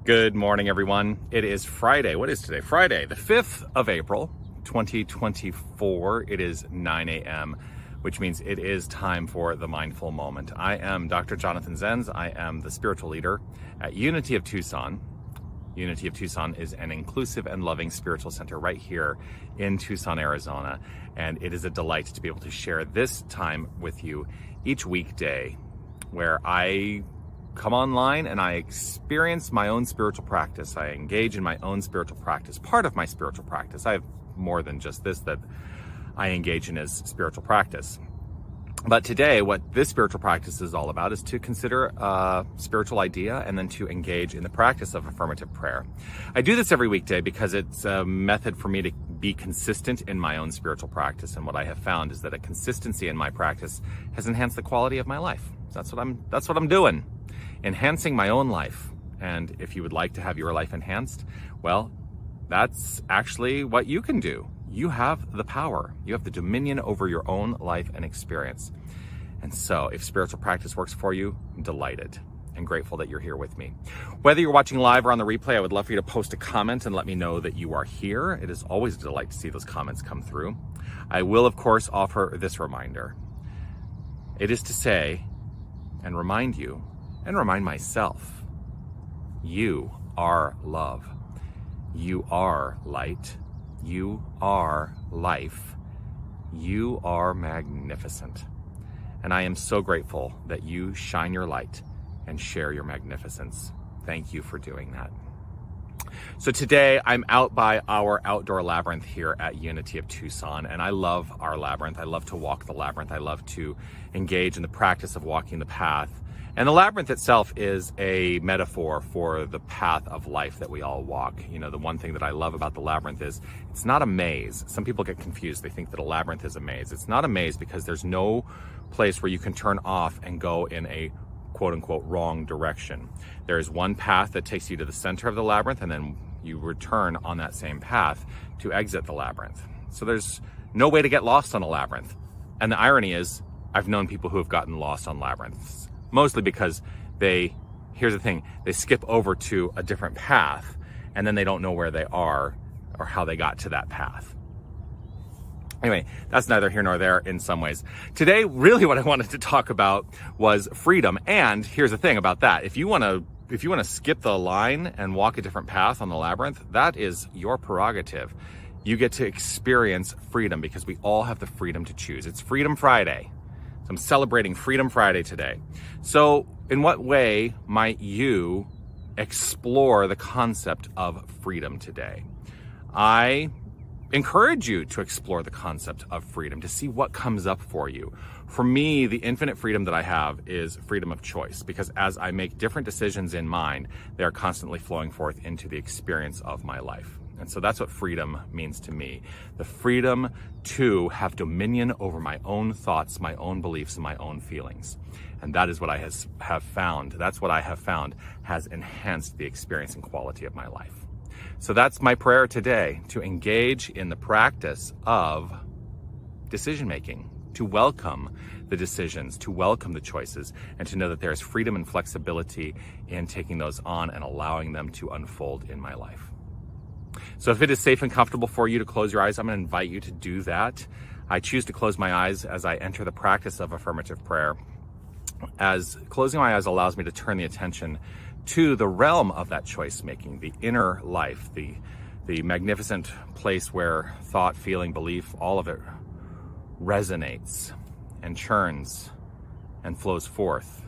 Good morning, everyone. It is Friday. What is today? Friday, the 5th of April, 2024. It is 9 a.m., which means it is time for the mindful moment. I am Dr. Jonathan Zenz. I am the spiritual leader at Unity of Tucson. Unity of Tucson is an inclusive and loving spiritual center right here in Tucson, Arizona. And it is a delight to be able to share this time with you each weekday where I come online and I experience my own spiritual practice. I engage in my own spiritual practice, part of my spiritual practice. I have more than just this that I engage in as spiritual practice. But today, what this spiritual practice is all about is to consider a spiritual idea and then to engage in the practice of affirmative prayer. I do this every weekday because it's a method for me to be consistent in my own spiritual practice. And what I have found is that a consistency in my practice has enhanced the quality of my life. That's what I'm doing. Enhancing my own life. And if you would like to have your life enhanced, well, that's actually what you can do. You have the power. You have the dominion over your own life and experience. And so if spiritual practice works for you, I'm delighted and grateful that you're here with me. Whether you're watching live or on the replay, I would love for you to post a comment and let me know that you are here. It is always a delight to see those comments come through. I will, of course, offer this reminder. It is to say and remind you and remind myself, you are love. You are light. You are life. You are magnificent. And I am so grateful that you shine your light and share your magnificence. Thank you for doing that. So today I'm out by our outdoor labyrinth here at Unity of Tucson, and I love our labyrinth. I love to walk the labyrinth. I love to engage in the practice of walking the path. And the labyrinth itself is a metaphor for the path of life that we all walk. You know, the one thing that I love about the labyrinth is it's not a maze. Some people get confused. They think that a labyrinth is a maze. It's not a maze because there's no place where you can turn off and go in a quote unquote wrong direction. There is one path that takes you to the center of the labyrinth, and then you return on that same path to exit the labyrinth. So there's no way to get lost on a labyrinth. And the irony is, I've known people who have gotten lost on labyrinths. Mostly because here's the thing, they skip over to a different path and then they don't know where they are or how they got to that path. Anyway, that's neither here nor there in some ways. Today, really what I wanted to talk about was freedom. And here's the thing about that. If you want to skip the line and walk a different path on the labyrinth, that is your prerogative. You get to experience freedom because we all have the freedom to choose. It's Freedom Friday. So I'm celebrating Freedom Friday today. So in what way might you explore the concept of freedom today? I encourage you to explore the concept of freedom, to see what comes up for you. For me, the infinite freedom that I have is freedom of choice, because as I make different decisions in mind, they are constantly flowing forth into the experience of my life. And so that's what freedom means to me. The freedom to have dominion over my own thoughts, my own beliefs, and my own feelings. And that is what I have found. That's what I have found has enhanced the experience and quality of my life. So that's my prayer today, to engage in the practice of decision making, to welcome the decisions, to welcome the choices, and to know that there is freedom and flexibility in taking those on and allowing them to unfold in my life. So if it is safe and comfortable for you to close your eyes, I'm going to invite you to do that. I choose to close my eyes as I enter the practice of affirmative prayer, as closing my eyes allows me to turn the attention to the realm of that choice making, the inner life, the magnificent place where thought, feeling, belief, all of it resonates and churns and flows forth.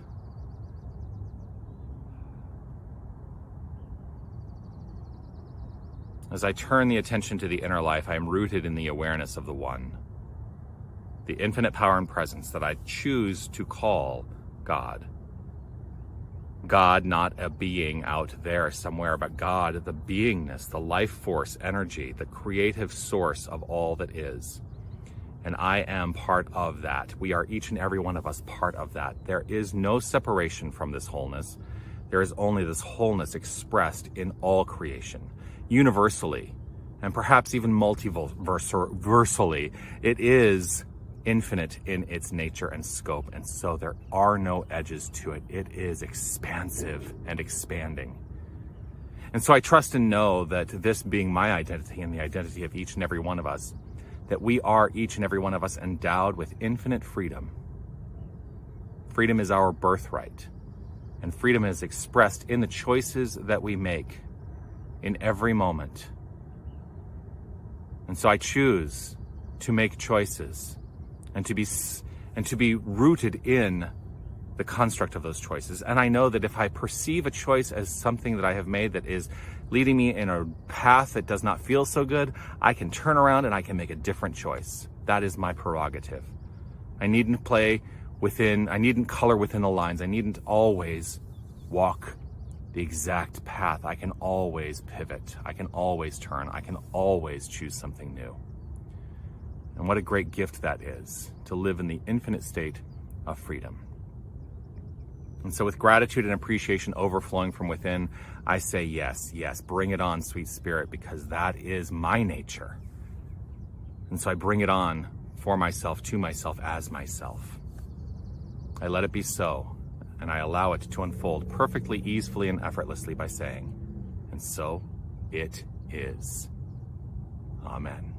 As I turn the attention to the inner life, I am rooted in the awareness of the One, the infinite power and presence that I choose to call God. God, not a being out there somewhere, but God, the beingness, the life force, energy, the creative source of all that is. And I am part of that. We are each and every one of us part of that. There is no separation from this wholeness. There is only this wholeness expressed in all creation, universally, and perhaps even multiversally. It is infinite in its nature and scope, and so there are no edges to it. It is expansive and expanding. And so I trust and know that this being my identity and the identity of each and every one of us, that we are each and every one of us endowed with infinite freedom. Freedom is our birthright, and freedom is expressed in the choices that we make in every moment. And so I choose to make choices and to be rooted in the construct of those choices. And I know that if I perceive a choice as something that I have made that is leading me in a path that does not feel so good, I can turn around and I can make a different choice. That is my prerogative. I needn't color within the lines. I needn't always walk the exact path. I can always pivot. I can always turn. I can always choose something new. And what a great gift that is, to live in the infinite state of freedom. And so with gratitude and appreciation overflowing from within, I say yes, yes, bring it on, sweet spirit, because that is my nature. And so I bring it on for myself, to myself, as myself. I let it be so, and I allow it to unfold perfectly, easily, and effortlessly by saying, and so it is. Amen.